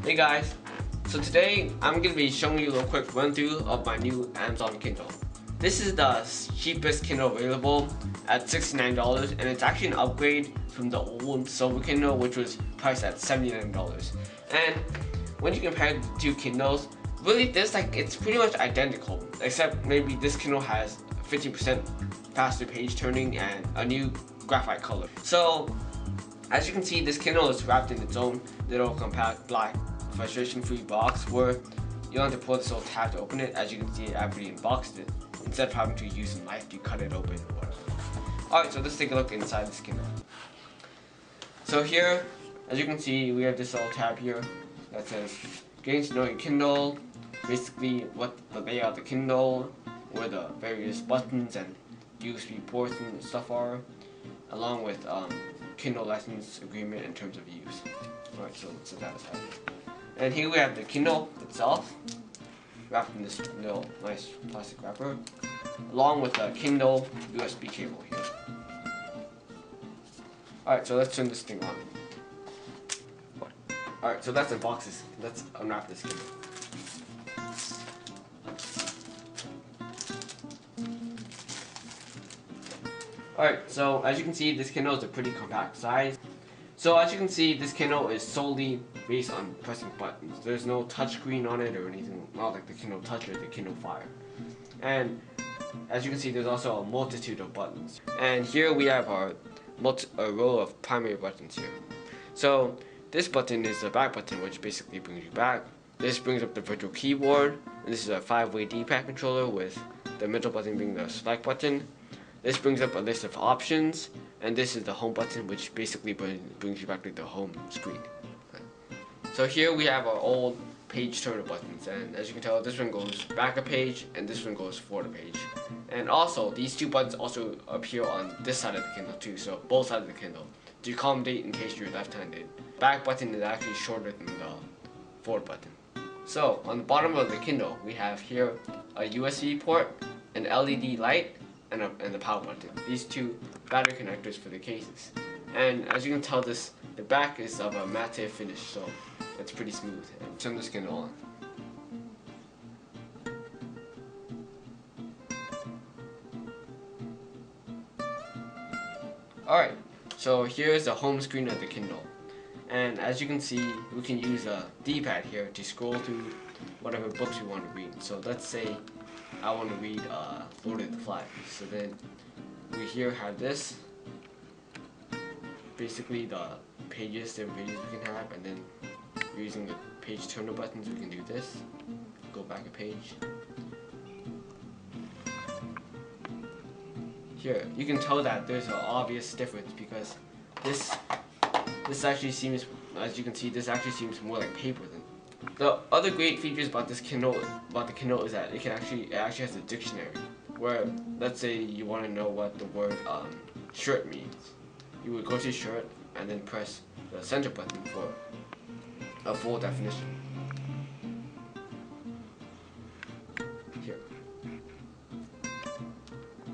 Hey guys, so today I'm going to be showing you a little quick run through of my new Amazon Kindle. This is the cheapest Kindle available at $69, and it's actually an upgrade from the old silver Kindle, which was priced at $79. And when you compare the two Kindles, really it's pretty much identical, except maybe this Kindle has 50% faster page turning and a new graphite color. So as you can see, this Kindle is wrapped in its own little compact black frustration-free box where you don't have to pull this little tab to open it. As you can see, I've already unboxed it instead of having to use a knife to cut it open or whatever. Alright, so let's take a look inside this Kindle. So here, as you can see, we have this little tab here that says getting to know your Kindle, basically what the layout of the Kindle, where the various buttons and USB ports and stuff are, along with Kindle license agreement in terms of use. Alright, so let's set that aside. And here we have the Kindle itself, wrapped in this little nice plastic wrapper, along with the Kindle USB cable here. Alright, so let's turn this thing on. Alright, so let's unbox this. Let's unwrap this Kindle. Alright, so as you can see, this Kindle is a pretty compact size. So as you can see, this Kindle is solely based on pressing buttons. There's no touchscreen on it or anything, not like the Kindle Touch or the Kindle Fire. And as you can see, there's also a multitude of buttons. And here we have a row of primary buttons here. So this button is the back button, which basically brings you back. This brings up the virtual keyboard, and this is a 5-way D-pad controller with the middle button being the select button. This brings up a list of options, and this is the home button, which basically brings you back to the home screen. So here we have our old page turner buttons, and as you can tell, this one goes back a page and this one goes forward a page. And also, these two buttons also appear on this side of the Kindle too, so both sides of the Kindle, to accommodate in case you're left-handed. Back button is actually shorter than the forward button. So on the bottom of the Kindle, we have here a USB port, an LED light, and the power button. These two battery connectors for the cases. And as you can tell, the back is of a matte finish, so it's pretty smooth. And turn this Kindle on. Alright, so here's the home screen of the Kindle. And as you can see, we can use a D-pad here to scroll through whatever books we want to read. So let's say I want to read Lord of the Flies. So then we here have this. Basically the pages, different pages we can have, and then using the page turner buttons we can do this. Go back a page. Here, you can tell that there's an obvious difference because this actually seems, as you can see, this actually seems more like paper than. The other great features about this Kindle, the Kindle, is that it actually has a dictionary. Where, let's say you want to know what the word shirt means, you would go to shirt and then press the center button for a full definition. Here.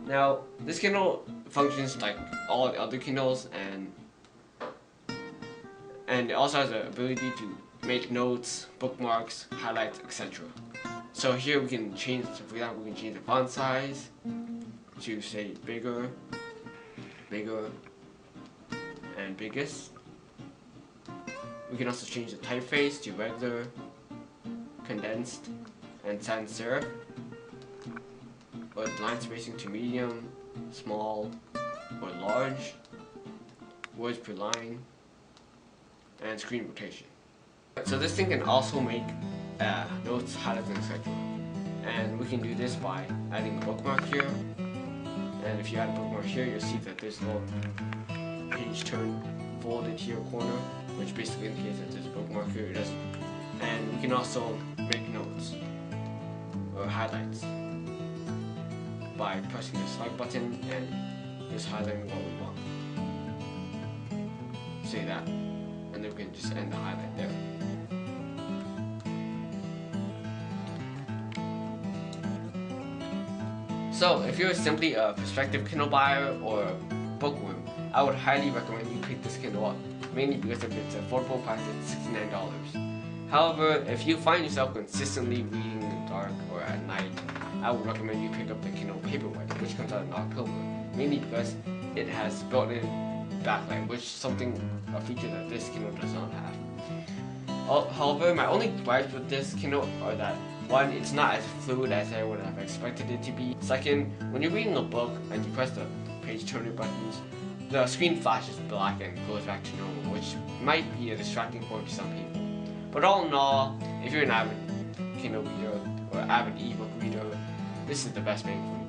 Now, this Kindle functions like all the other Kindles, and it also has the ability to make notes, bookmarks, highlights, etc. So here we can change, for example, we can change the font size to say bigger, bigger, and biggest. We can also change the typeface to regular, condensed, and sans serif, or line spacing to medium, small, or large, words per line, and screen rotation. So this thing can also make notes, highlights, and etc. And we can do this by adding a bookmark here. And if you add a bookmark here, you'll see that there's a little page turn folded here corner, which basically indicates that there's a bookmark here. And we can also make notes or highlights by pressing the select button and just highlighting what we want. Say that, and then we can just end the highlight there. So if you're simply a prospective Kindle buyer or a bookworm, I would highly recommend you pick this Kindle up, mainly because of its affordable price at $69. However, if you find yourself consistently reading in the dark or at night, I would recommend you pick up the Kindle Paperwhite, which comes out in October, mainly because it has built-in backlight, which is a feature that this Kindle does not have. However, my only gripes with this Kindle are that, one, it's not as fluid as I would have expected it to be. Second, when you're reading a book and you press the page turner buttons, the screen flashes black and goes back to normal, which might be a distracting point for some people. But all in all, if you're an avid Kindle reader or avid ebook reader, this is the best bang for